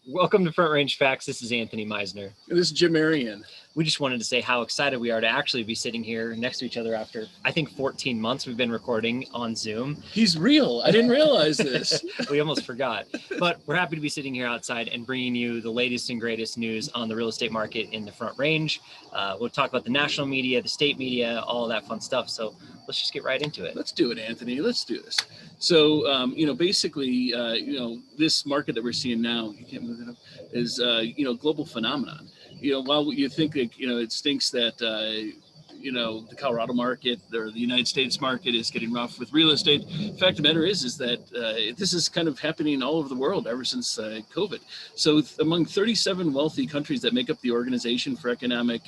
Welcome to Front Range Facts. This is Anthony Meisner. And this is Jim Merrion. We just wanted to say how excited we are to actually be sitting here next to each other after, I think, 14 months we've been recording on Zoom. He's real. I didn't realize this. We almost forgot. But we're happy to be sitting here outside and bringing you the latest and greatest news on the real estate market in the Front Range. We'll talk about the national media, the state media, all of that fun stuff. So let's just get right into it. Let's do it, Anthony. Let's do this. So, basically, this market that we're seeing now, you can't move it up, is, global phenomenon. While you think that, it stinks that, the Colorado market or the United States market is getting rough with real estate. The fact of the matter is that this is kind of happening all over the world ever since COVID. So among 37 wealthy countries that make up the Organization for Economic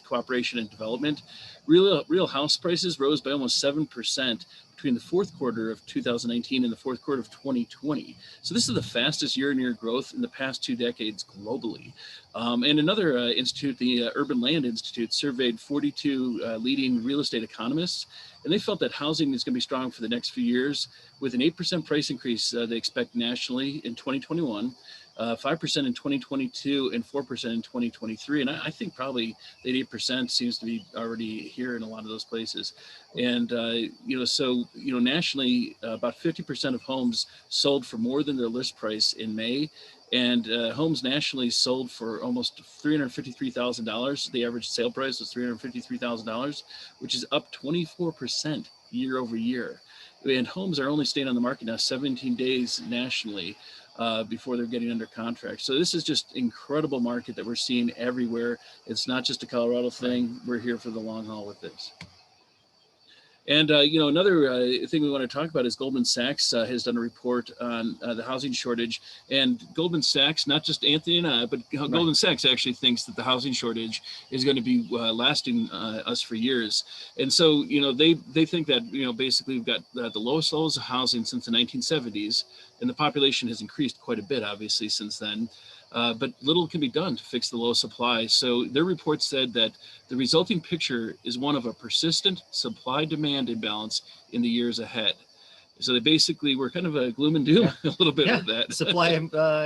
Cooperation and Development, real house prices rose by almost 7% between the fourth quarter of 2019 and the fourth quarter of 2020. So this is the fastest year-on-year growth in the past 2 decades globally. And another institute, the Urban Land Institute, surveyed 42 leading real estate economists, and they felt that housing is going to be strong for the next few years, with an 8% price increase they expect nationally in 2021, 5% in 2022, and 4% in 2023. And I think probably that 8% seems to be already here in a lot of those places. And, nationally, about 50% of homes sold for more than their list price in May. And homes nationally sold for almost $353,000. The average sale price was $353,000, which is up 24% year over year. And homes are only staying on the market now 17 days nationally before they're getting under contract. So this is just incredible market that we're seeing everywhere. It's not just a Colorado thing. We're here for the long haul with this. And, another thing we want to talk about is Goldman Sachs has done a report on the housing shortage. And Goldman Sachs, not just Anthony and I, but Goldman Sachs actually thinks that the housing shortage is going to be lasting us for years. And so, they think that, basically we've got the lowest levels of housing since the 1970s. And the population has increased quite a bit, obviously, since then. But little can be done to fix the low supply. So their report said that the resulting picture is one of a persistent supply-demand imbalance in the years ahead. So they basically were kind of a gloom and doom a little bit with that. Supply,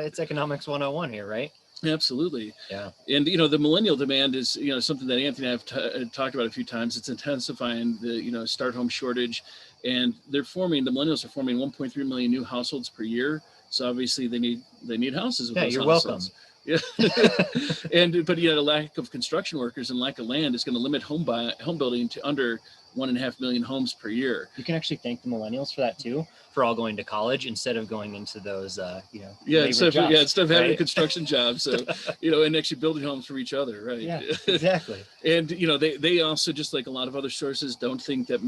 it's economics 101 here, right? Absolutely. Yeah. And, the millennial demand is, something that Anthony and I have talked about a few times. It's intensifying the, start home shortage. And the millennials are forming 1.3 million new households per year. So obviously they need houses with those you're households. Welcome. Yeah. But a lack of construction workers and lack of land is going to limit home building to under 1.5 million homes per year. You can actually thank the millennials for that too, for all going to college instead of going into those, instead of having a construction job. So, and actually building homes for each other. Right. Yeah, exactly. And, they also, just like a lot of other sources, don't think that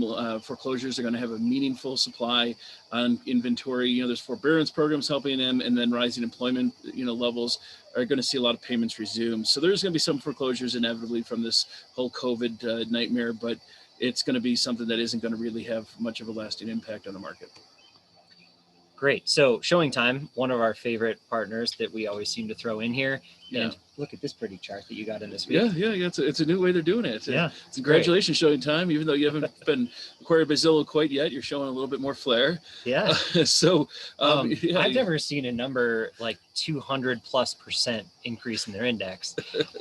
foreclosures are going to have a meaningful supply on inventory. There's forbearance programs helping them, and then rising employment, levels are going to see a lot of payments resume. So there's going to be some foreclosures inevitably from this whole COVID nightmare, but it's going to be something that isn't going to really have much of a lasting impact on the market. Great. So Showing Time, one of our favorite partners that we always seem to throw in here. Yeah. And look at this pretty chart that you got in this week. Yeah. It's a new way they're doing it. Yeah. Congratulations, Showing Time. Even though you haven't been acquired by Zillow quite yet, you're showing a little bit more flair. Yeah. So I've never seen a number like 200+% increase in their index.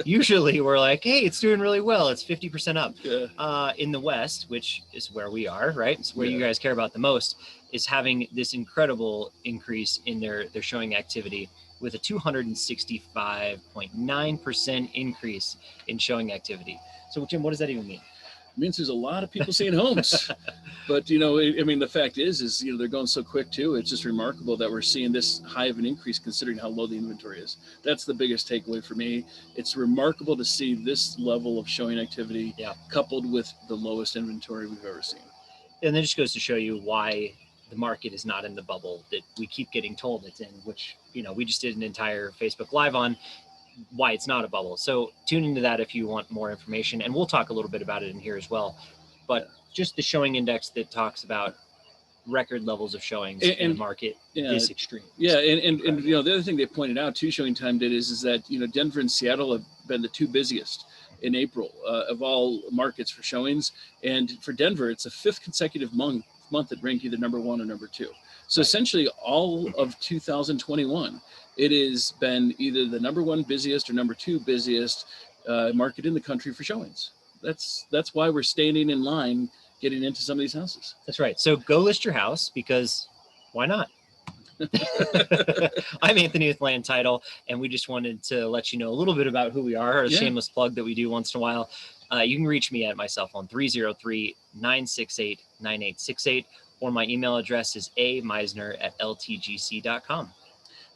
Usually we're like, hey, it's doing really well. It's 50% up. Yeah. In the West, which is where we are, right? It's where you guys care about the most, is having this incredible increase in their showing activity, with a 265.9% increase in showing activity. So Jim, what does that even mean? It means there's a lot of people seeing homes. But, the fact is, they're going so quick too. It's just remarkable that we're seeing this high of an increase considering how low the inventory is. That's the biggest takeaway for me. It's remarkable to see this level of showing activity coupled with the lowest inventory we've ever seen. And that just goes to show you why the market is not in the bubble that we keep getting told it's in, which, we just did an entire Facebook Live on why it's not a bubble. So tune into that if you want more information, and we'll talk a little bit about it in here as well. But just the showing index that talks about record levels of showings in the market this extreme. Yeah, and the other thing they pointed out too, Showing Time did, is that Denver and Seattle have been the two busiest in April of all markets for showings. And for Denver, it's a fifth consecutive month that ranked either number one or number two. So Right. essentially all of 2021, it has been either the number one busiest or number two busiest market in the country for showings. That's why we're standing in line getting into some of these houses. That's right. So go list your house, because why not? I'm Anthony with Land Title, and we just wanted to let you know a little bit about who we are, a shameless plug that we do once in a while. You can reach me at my cell phone, 303-968-9868, or my email address is ameisner@ltgc.com.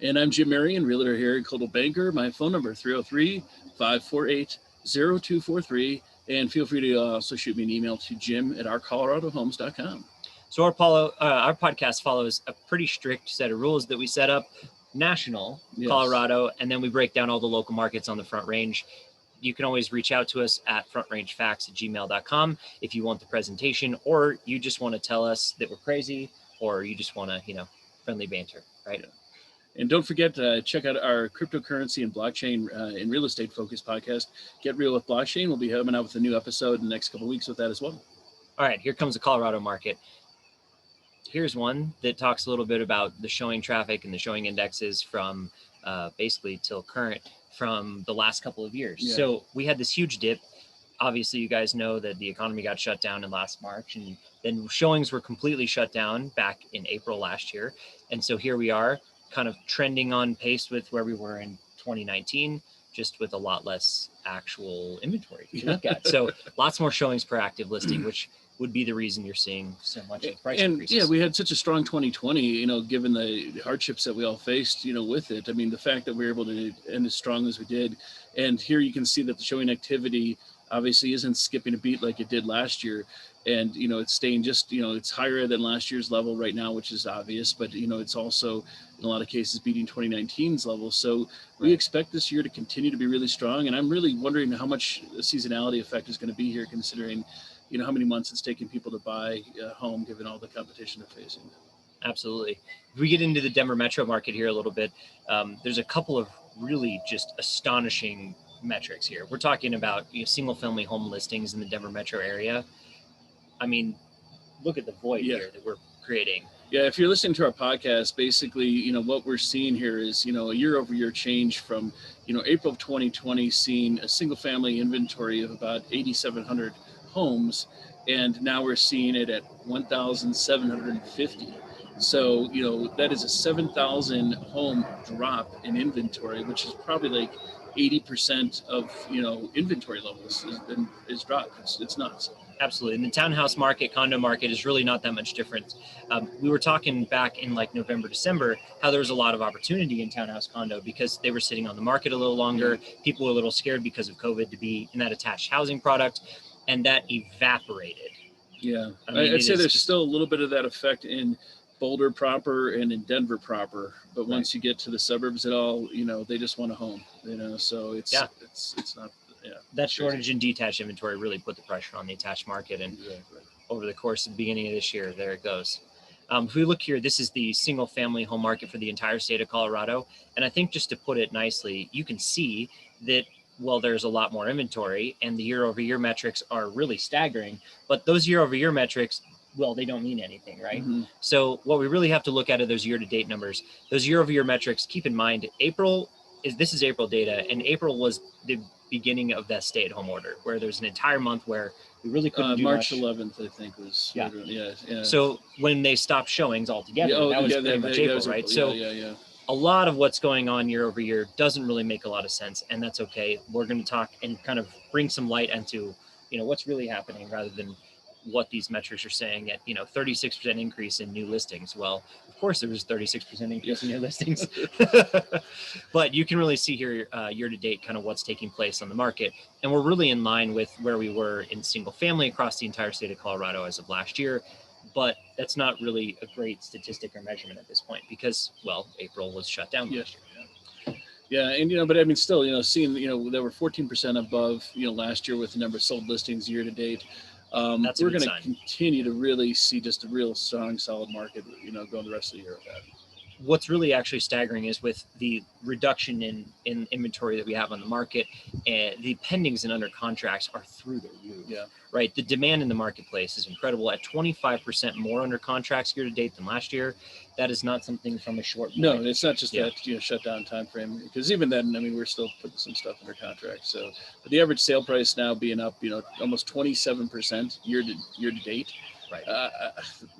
And I'm Jim Merrion, Realtor here at Coldwell Banker. My phone number, 303-548-0243. And feel free to also shoot me an email to jim@ourcoloradohomes.com. So our podcast follows a pretty strict set of rules that we set up, national, Colorado, and then we break down all the local markets on the Front Range. You can always reach out to us at frontrangefacts@gmail.com if you want the presentation, or you just want to tell us that we're crazy, or you just want to, friendly banter, right? Yeah. And don't forget to check out our cryptocurrency and blockchain and real estate focused podcast, Get Real with Blockchain. We'll be coming out with a new episode in the next couple of weeks with that as well. All right, here comes the Colorado market. Here's one that talks a little bit about the showing traffic and the showing indexes from basically till current from the last couple of years. Yeah. So we had this huge dip. Obviously, you guys know that the economy got shut down in last March, and then showings were completely shut down back in April last year. And so here we are, kind of trending on pace with where we were in 2019, just with a lot less actual inventory to look at. So lots more showings per active listing, which would be the reason you're seeing so much price increases. Yeah, we had such a strong 2020, given the hardships that we all faced, with it. I mean, the fact that we were able to end as strong as we did. And here you can see that the showing activity obviously isn't skipping a beat like it did last year. And, it's staying just, it's higher than last year's level right now, which is obvious, but, it's also in a lot of cases beating 2019's level. So we expect this year to continue to be really strong. And I'm really wondering how much the seasonality effect is going to be here, considering, how many months it's taking people to buy a home, given all the competition they're facing. Absolutely. If we get into the Denver metro market here a little bit, there's a couple of really just astonishing metrics here. We're talking about single family home listings in the Denver metro area. I mean, look at the void here that we're creating. Yeah, if you're listening to our podcast, basically, what we're seeing here is, a year-over-year change from, April of 2020, seeing a single-family inventory of about 8,700 homes, and now we're seeing it at 1,750. So, that is a 7,000 home drop in inventory, which is probably like 80% of, inventory levels is dropped. It's nuts. Absolutely. And the townhouse market, condo market is really not that much different. We were talking back in like November, December, how there was a lot of opportunity in townhouse condo because they were sitting on the market a little longer. People were a little scared because of COVID to be in that attached housing product, and that evaporated. Yeah. I'd say there's still a little bit of that effect in Boulder proper and in Denver proper, but once you get to the suburbs at all, they just want a home, so it's not. Yeah, that shortage in detached inventory really put the pressure on the attached market. And over the course of the beginning of this year, there it goes. If we look here, this is the single family home market for the entire state of Colorado. And I think just to put it nicely, you can see that, well, there's a lot more inventory and the year over year metrics are really staggering, but those year over year metrics, well, they don't mean anything, right? Mm-hmm. So what we really have to look at are those year to date numbers, those year over year metrics. Keep in mind, this is April data, and April was the beginning of that stay-at-home order, where there's an entire month where we really couldn't do March much. 11th, I think was. Yeah. Yeah. So when they stopped showings altogether, that was pretty much April, right? So a lot of what's going on year over year doesn't really make a lot of sense, and that's okay. We're going to talk and kind of bring some light into, what's really happening rather than what these metrics are saying at 36% increase in new listings. Well, of course there was 36% increase in new listings, but you can really see here year to date kind of what's taking place on the market, and we're really in line with where we were in single family across the entire state of Colorado as of last year. But that's not really a great statistic or measurement at this point because, well, April was shut down last year. Yeah, and but I mean, still, seeing they were 14% above last year with the number of sold listings year to date. We're going to continue to really see just a real strong, solid market, going the rest of the year with that. what's really actually staggering is with the reduction in inventory that we have on the market, and the pendings and under contracts are through the roof. Yeah. Right. The demand in the marketplace is incredible, at 25% more under contracts year to date than last year. That is not something from a short. No, it's not just that shutdown time frame, because even then, I mean, we're still putting some stuff under contract. So, but the average sale price now being up, almost 27% year to date. Right.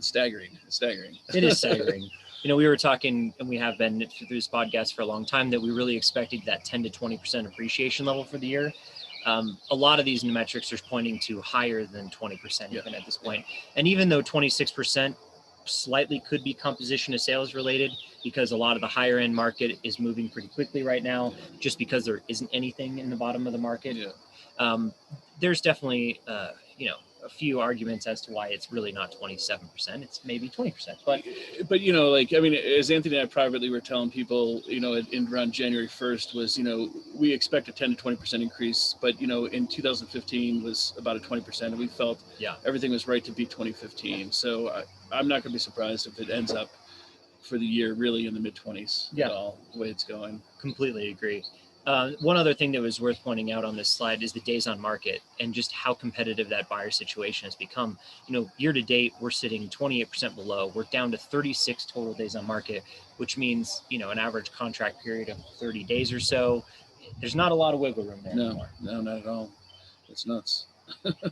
Staggering. It is staggering. We were talking, and we have been through this podcast for a long time, that we really expected that 10 to 20% appreciation level for the year. A lot of these new metrics are pointing to higher than 20% even at this point. And even though 26% slightly could be composition of sales related, because a lot of the higher end market is moving pretty quickly right now, just because there isn't anything in the bottom of the market. There's definitely, a few arguments as to why it's really not 27%. It's maybe 20%. But as Anthony and I privately were telling people, in around January 1st was, we expect a 10 to 20% increase, but, in 2015 was about a 20%, and we felt everything was right to beat 2015. So I'm not going to be surprised if it ends up for the year really in the mid-20s at all, the way it's going. Completely agree. One other thing that was worth pointing out on this slide is the days on market and just how competitive that buyer situation has become. Year to date, we're sitting 28% below. We're down to 36 total days on market, which means, an average contract period of 30 days or so. There's not a lot of wiggle room there anymore. No, not at all. It's nuts.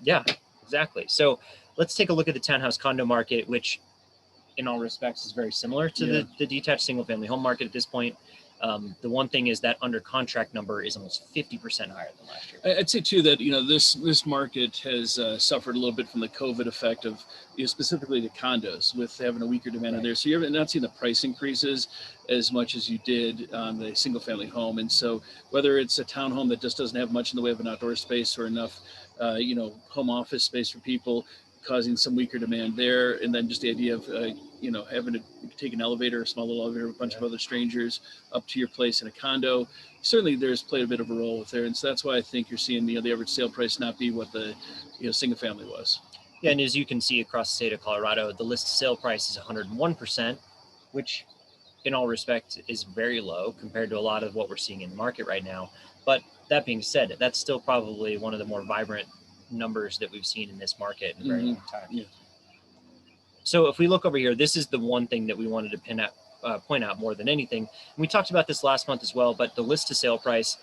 Yeah, exactly. So let's take a look at the townhouse condo market, which in all respects is very similar to the detached single family home market at this point. The one thing is that under contract number is almost 50% higher than last year. I'd say too that this market has suffered a little bit from the COVID effect of specifically the condos, with having a weaker demand in there. So you're not seeing the price increases as much as you did on the single family home. And so whether it's a townhome that just doesn't have much in the way of an outdoor space or enough home office space for people, causing some weaker demand there, and then just the idea of having to take an elevator, a small little elevator with a bunch of other strangers up to your place in a condo. Certainly there's played a bit of a role with there, and so that's why I think you're seeing the average sale price not be what the single family was. Yeah, and as you can see across the state of Colorado, the list sale price is 101%, which in all respect is very low compared to a lot of what we're seeing in the market right now. But that being said, that's still probably one of the more vibrant numbers that we've seen in this market in a very long time. Yeah. So if we look over here, this is the one thing that we wanted to point out more than anything. And we talked about this last month as well, but the list to sale price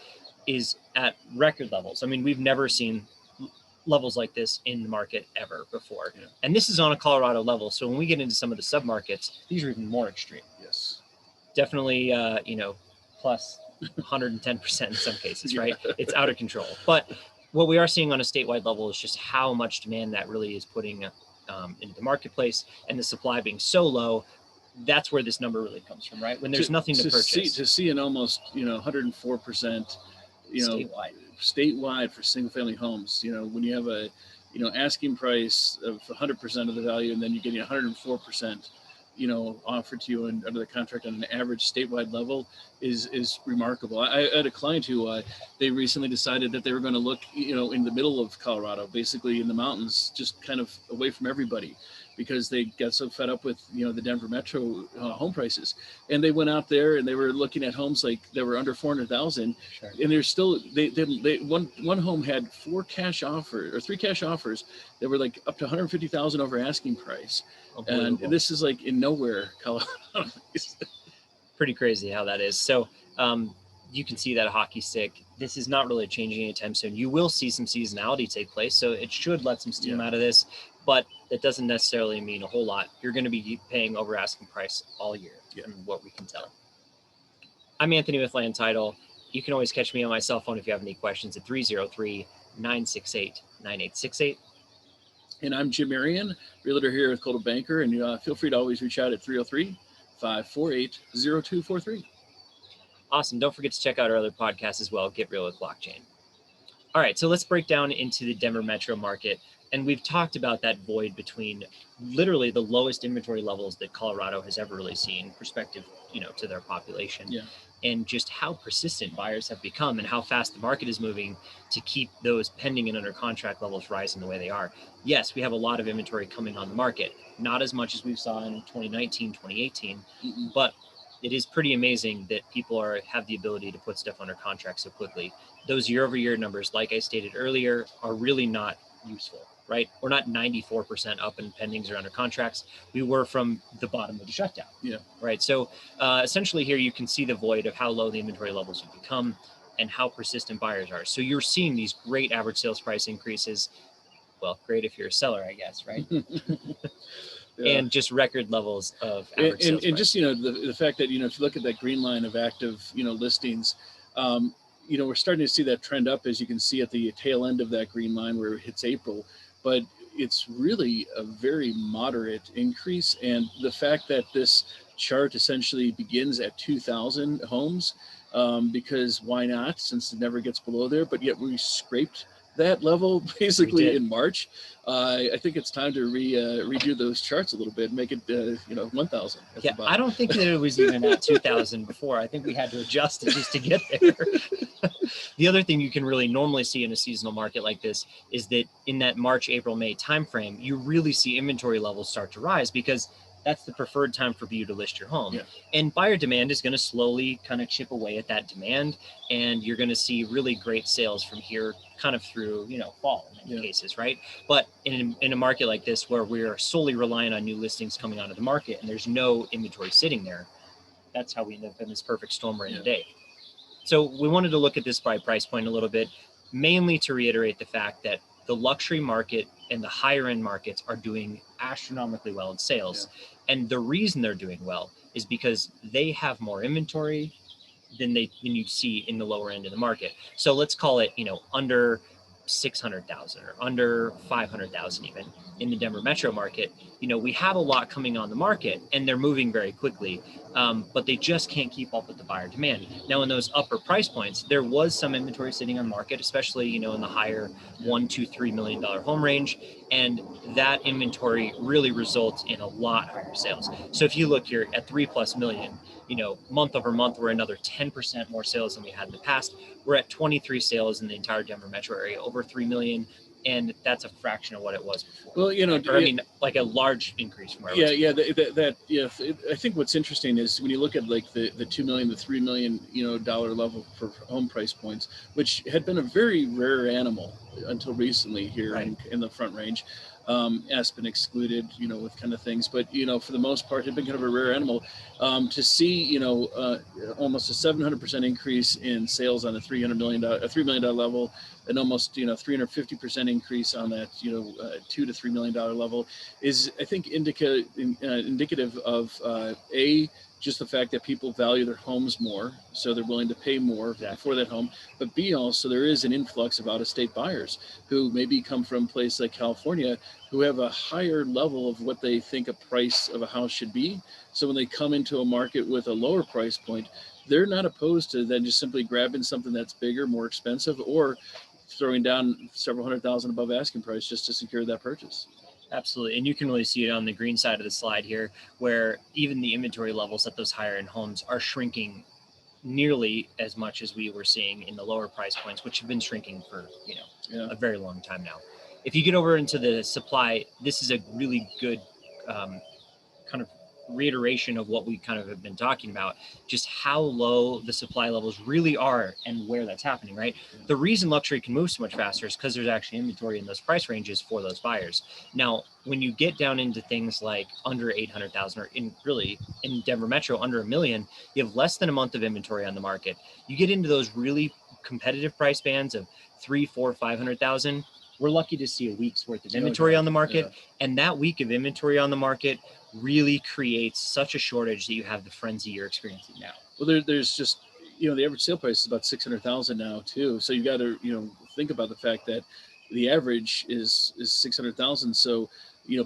is at record levels. I mean, we've never seen levels like this in the market ever before. Yeah. And this is on a Colorado level. So when we get into some of the submarkets, these are even more extreme. Yes. Definitely, plus 110% in some cases, right? It's out of control. But what we are seeing on a statewide level is just how much demand that really is putting into the marketplace, and the supply being so low. That's where this number really comes from, right? When there's nothing to purchase. To see an almost 104% statewide for single family homes. When you have a asking price of 100% of the value, and then you're getting 104%. Offered to you under the contract on an average statewide level is remarkable. I had a client who they recently decided that they were going to look, in the middle of Colorado, basically in the mountains, just kind of away from everybody, because they got so fed up with, the Denver metro home prices. And they went out there and they were looking at homes like that were under 400,000. Sure. And they're still, one home had three cash offers that were like up to 150,000 over asking price. And this is like in nowhere, Colorado. Pretty crazy how that is. So you can see that hockey stick. This is not really changing anytime soon. You will see some seasonality take place, so it should let some steam out of this, but that doesn't necessarily mean a whole lot. You're going to be paying over asking price all year, from what we can tell. I'm Anthony with Land Title. You can always catch me on my cell phone if you have any questions at 303-968-9868. And I'm Jim Merrion, Realtor here with Coldwell Banker, and feel free to always reach out at 303-548-0243. Awesome. Don't forget to check out our other podcasts as well, Get Real with Blockchain. All right, so let's break down into the Denver metro market. And we've talked about that void between literally the lowest inventory levels that Colorado has ever really seen, perspective, to their population. Yeah. And just how persistent buyers have become and how fast the market is moving to keep those pending and under contract levels rising the way they are. Yes, we have a lot of inventory coming on the market, not as much as we saw in 2019, 2018, but it is pretty amazing that people have the ability to put stuff under contract so quickly. Those year-over-year numbers, like I stated earlier, are really not useful, right? We're not 94% up in pendings or under contracts. We were from the bottom of the shutdown. Yeah. Right. So essentially here you can see the void of how low the inventory levels have become and how persistent buyers are. So you're seeing these great average sales price increases. Well, great if you're a seller, I guess, right? Yeah. And just record levels of average sales price. And just, the fact that, if you look at that green line of active, listings, we're starting to see that trend up, as you can see at the tail end of that green line where it hits April, but it's really a very moderate increase. And the fact that this chart essentially begins at 2,000 homes, because why not, since it never gets below there, but yet we scraped that level basically in March. I think it's time to redo those charts a little bit, make it 1,000. Yeah, I don't think that it was even at 2,000 before. I think we had to adjust it just to get there. The other thing you can really normally see in a seasonal market like this is that in that March, April, May timeframe, you really see inventory levels start to rise because that's the preferred time for you to list your home. Yeah. And buyer demand is going to slowly kind of chip away at that demand. And you're going to see really great sales from here kind of through, fall in many cases, right? But in a market like this where we're solely reliant on new listings coming onto the market and there's no inventory sitting there, that's how we end up in this perfect storm we're in today. So we wanted to look at this by price point a little bit, mainly to reiterate the fact that the luxury market and the higher end markets are doing astronomically well in sales. Yeah. And the reason they're doing well is because they have more inventory than you see in the lower end of the market. So let's call it, under 600,000 or under 500,000 even in the Denver metro market. We have a lot coming on the market and they're moving very quickly, but they just can't keep up with the buyer demand. Now in those upper price points, there was some inventory sitting on market, especially, in the higher $1, $2, $3 million home range. And that inventory really results in a lot higher sales. So if you look here at 3+ million, month over month, we're another 10% more sales than we had in the past. We're at 23 sales in the entire Denver metro area, over 3 million. And that's a fraction of what it was before. Well, like a large increase from where it was. I think what's interesting is when you look at like the 2 million, the $3 million, dollar level for home price points, which had been a very rare animal until recently here in the Front Range. Aspen excluded, with kind of things, but for the most part, had been kind of a rare animal. To see, almost a 700% increase in sales on a $3 million level, and almost 350% increase on that $2 to $3 million level is, I think, indicative of just the fact that people value their homes more, so they're willing to pay more for that home. But B, also there is an influx of out-of-state buyers who maybe come from a place like California, who have a higher level of what they think a price of a house should be. So when they come into a market with a lower price point, they're not opposed to then just simply grabbing something that's bigger, more expensive, or throwing down several $100,000 above asking price just to secure that purchase. Absolutely. And you can really see it on the green side of the slide here, where even the inventory levels at those higher end homes are shrinking nearly as much as we were seeing in the lower price points, which have been shrinking for, a very long time now. If you get over into the supply, this is a really good kind of reiteration of what we kind of have been talking about, just how low the supply levels really are and where that's happening, right? The reason luxury can move so much faster is because there's actually inventory in those price ranges for those buyers. Now, when you get down into things like under 800,000 or in Denver metro under $1 million, you have less than a month of inventory on the market. You get into those really competitive price bands of 3, 4, 500,000. We're lucky to see a week's worth of inventory on the market. And that week of inventory on the market really creates such a shortage that you have the frenzy you're experiencing now. Well, there's just, the average sale price is about 600,000 now too. So you got to, think about the fact that the average is 600,000. So,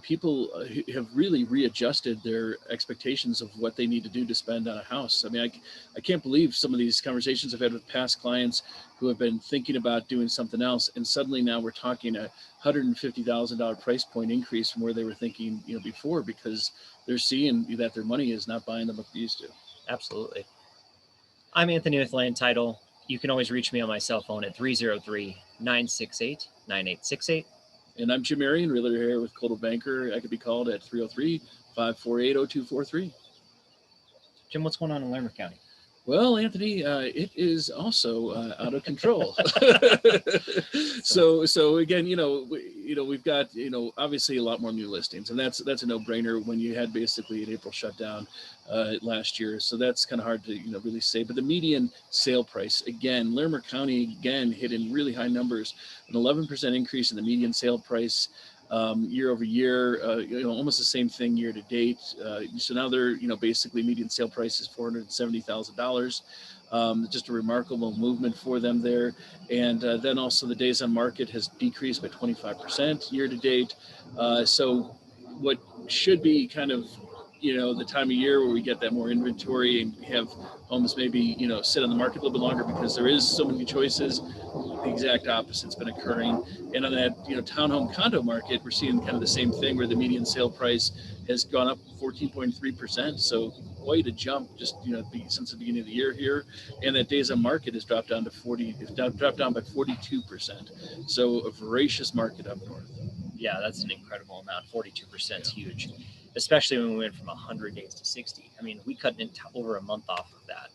people have really readjusted their expectations of what they need to do to spend on a house. I mean, I can't believe some of these conversations I've had with past clients who have been thinking about doing something else, and suddenly now we're talking a $150,000 price point increase from where they were thinking, before, because they're seeing that their money is not buying them what they used to. Absolutely. I'm Anthony with Land Title. You can always reach me on my cell phone at 303-968-9868. And I'm Jim Merrion, Realtor here with Coldwell Banker. I could be called at 303-548-0243. Jim, what's going on in Larimer County? Well, Anthony, it is also out of control. So again, we've got, obviously a lot more new listings, and that's a no-brainer when you had basically an April shutdown last year. So that's kind of hard to, really say. But the median sale price, again, Larimer County, again, hit in really high numbers, an 11% increase in the median sale price. Year over year, almost the same thing year to date. So now they're, basically median sale price is $470,000. Just a remarkable movement for them there. And then also the days on market has decreased by 25% year to date. So what should be kind of, the time of year where we get that more inventory and have homes maybe, sit on the market a little bit longer because there is so many choices, the exact opposite's been occurring. And on that, townhome condo market, we're seeing kind of the same thing where the median sale price has gone up 14.3%. So quite a jump just, since the beginning of the year here. And that days on market has dropped down to dropped down by 42%. So a voracious market up north. Yeah, that's an incredible amount. 42% is huge, especially when we went from 100 days to 60. I mean, we cut over a month off of that.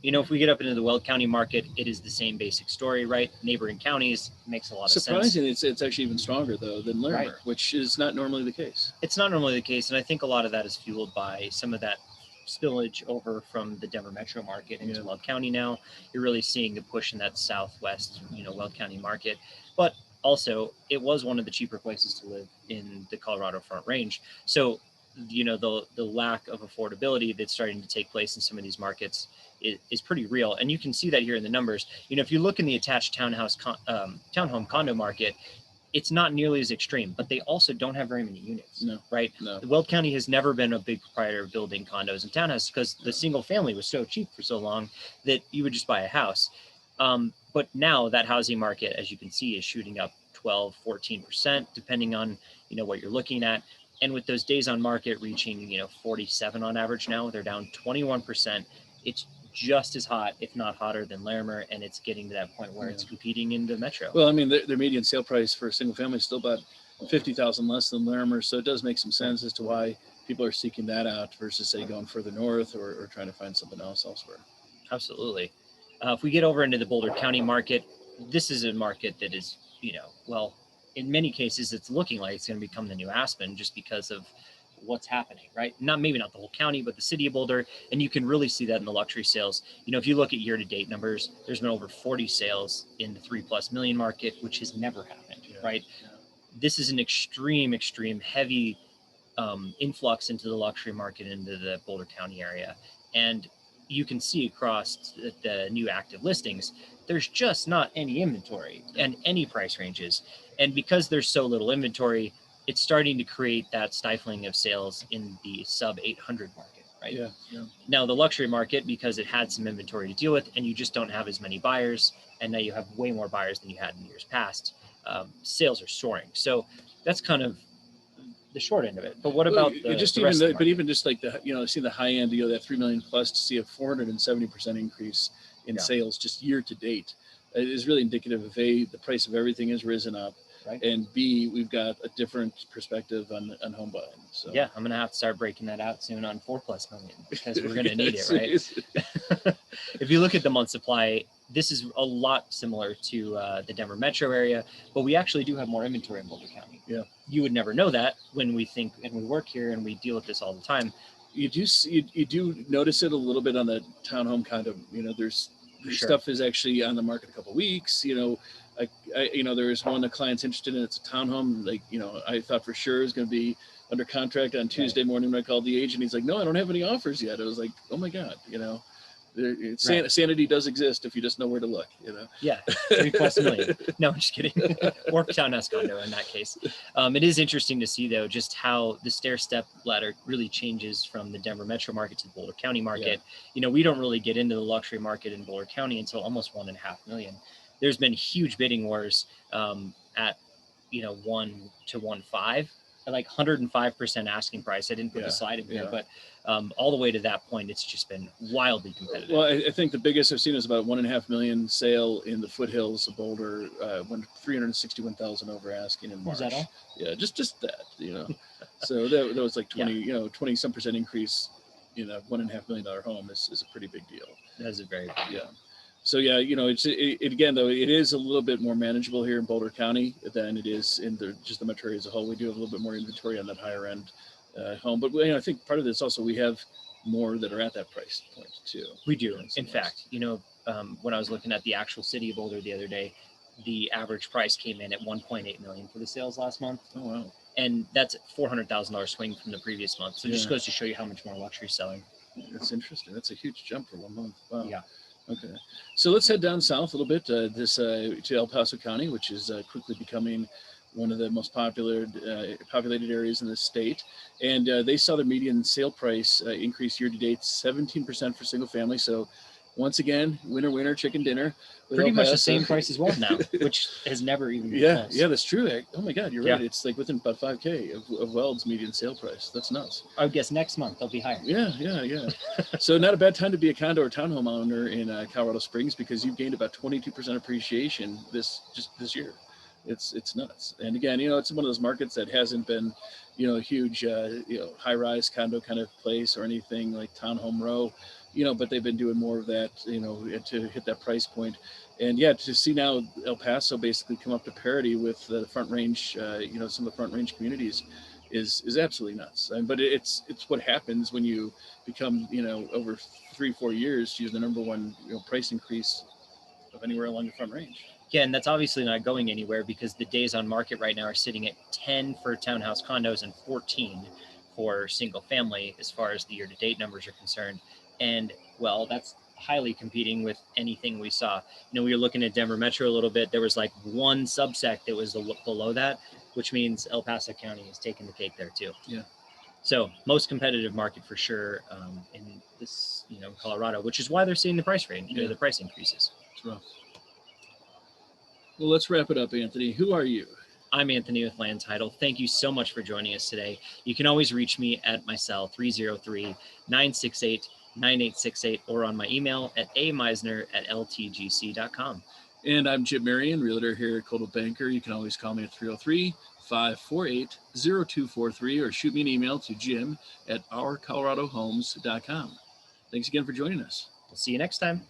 If we get up into the Weld County market, it is the same basic story, right? Neighboring counties makes a lot of sense. Surprising, it's actually even stronger though than Larimer, right, which is not normally the case. It's not normally the case, and I think a lot of that is fueled by some of that spillage over from the Denver metro market into Weld County. Now you're really seeing the push in that southwest, Weld County market, but also it was one of the cheaper places to live in the Colorado Front Range. So the lack of affordability that's starting to take place in some of these markets is pretty real, and you can see that here in the numbers. If you look in the attached townhome condo market, it's not nearly as extreme, but they also don't have very many units. No, right? No. Weld County has never been a big proprietor of building condos and townhouses because the single family was so cheap for so long that you would just buy a house. But now that housing market, as you can see, is shooting up 12, 14%, depending on, what you're looking at. And with those days on market reaching, 47 on average now, they're down 21%. It's just as hot, if not hotter than Larimer, and it's getting to that point where it's competing in the metro. Well, I mean, their median sale price for a single family is still about $50,000 less than Larimer, so it does make some sense as to why people are seeking that out versus, say, going further north or trying to find something else elsewhere. Absolutely. If we get over into the Boulder County market, this is a market that is, in many cases, it's looking like it's going to become the new Aspen just because of what's happening, right? Maybe not the whole county, but the city of Boulder. And you can really see that in the luxury sales. If you look at year-to-date numbers, there's been over 40 sales in the 3+ million market, which has never happened, right? Yeah. This is an extreme heavy influx into the luxury market into the Boulder County area. And you can see across the new active listings, there's just not any inventory and any price ranges. And because there's so little inventory, it's starting to create that stifling of sales in the sub 800 market, right? Yeah. Now the luxury market, because it had some inventory to deal with, and you just don't have as many buyers, and now you have way more buyers than you had in years past. Sales are soaring. So that's kind of the short end of it. But what about the rest of the market? But even just like see the high end, that 3 million plus, to see a 470% increase in sales just year to date is really indicative of the price of everything has risen up. Right. And B, we've got a different perspective on home buying. So yeah, I'm gonna have to start breaking that out soon on 4+ million because we're gonna need it, right? If you look at the month supply, this is a lot similar to the Denver metro area, but we actually do have more inventory in Boulder County. Yeah, you would never know that when we think and we work here and we deal with this all the time. You do notice it a little bit on the townhome condo. There's stuff is actually on the market a couple of weeks. There was one, a client's interested in, it's a townhome. I thought for sure it was going to be under contract on Tuesday morning when I called the agent. He's like, no, I don't have any offers yet. I was like, oh my God, sanity does exist if you just know where to look, Yeah, 3+ million. No, I'm just kidding. Or townhouse condo in that case. It is interesting to see though, just how the stair-step ladder really changes from the Denver metro market to the Boulder County market. Yeah. We don't really get into the luxury market in Boulder County until almost 1.5 million. There's been huge bidding wars at 1 to 1.5, like 105% asking price. I didn't put the slide in here, but all the way to that point, it's just been wildly competitive. Well, I think the biggest I've seen is about 1.5 million sale in the foothills of Boulder, when 361,000 over asking in March. Was that all? Yeah, just that, So that was like 20 some percent increase $1.5 million home is a pretty big deal. That's a very big Yeah. deal. So yeah, again though, it is a little bit more manageable here in Boulder County than it is in just the metro area as a whole. We do have a little bit more inventory on that higher end home, but I think part of this also we have more that are at that price point too. We do. In fact, when I was looking at the actual city of Boulder the other day, the average price came in at 1.8 million for the sales last month. Oh wow! And that's $400,000 swing from the previous month. So it just goes to show you how much more luxury is selling. That's interesting. That's a huge jump for 1 month. Wow. Yeah. Okay. So let's head down south a little bit. To El Paso County, which is quickly becoming one of the most populated areas in the state. And they saw their median sale price increase year to date 17% for single family. So once again, winner, chicken dinner. Pretty much the same price as well now, which has never even been close. Yeah, that's true. Oh my God, you're right. It's like within about $5K of Weld's median sale price. That's nuts. I would guess next month they'll be higher. Yeah. So not a bad time to be a condo or townhome owner in Colorado Springs, because you've gained about 22% appreciation this year. It's nuts. And again, it's one of those markets that hasn't been, a huge, high rise condo kind of place or anything like townhome row, but they've been doing more of that, to hit that price point. And yeah, to see now El Paso basically come up to parity with the Front Range, some of the Front Range communities is absolutely nuts. But it's what happens when you become, over 3-4 years, you're the number one, price increase of anywhere along the Front Range. Yeah, and that's obviously not going anywhere, because the days on market right now are sitting at 10 for townhouse condos and 14 for single family as far as the year-to-date numbers are concerned. And, well, that's highly competing with anything we saw. We were looking at Denver Metro a little bit. There was like one subsect that was below that, which means El Paso County is taking the cake there too. Yeah. So most competitive market for sure in this, Colorado, which is why they're seeing the price range, the price increases. It's rough. Well, let's wrap it up, Anthony. Who are you? I'm Anthony with Land Title. Thank you so much for joining us today. You can always reach me at my cell 303-968-9868 or on my email at ameisner@ltgc.com. And I'm Jim Merrion, Realtor here at Coldwell Banker. You can always call me at 303-548-0243 or shoot me an email to jim@ourcoloradohomes.com. Thanks again for joining us. We'll see you next time.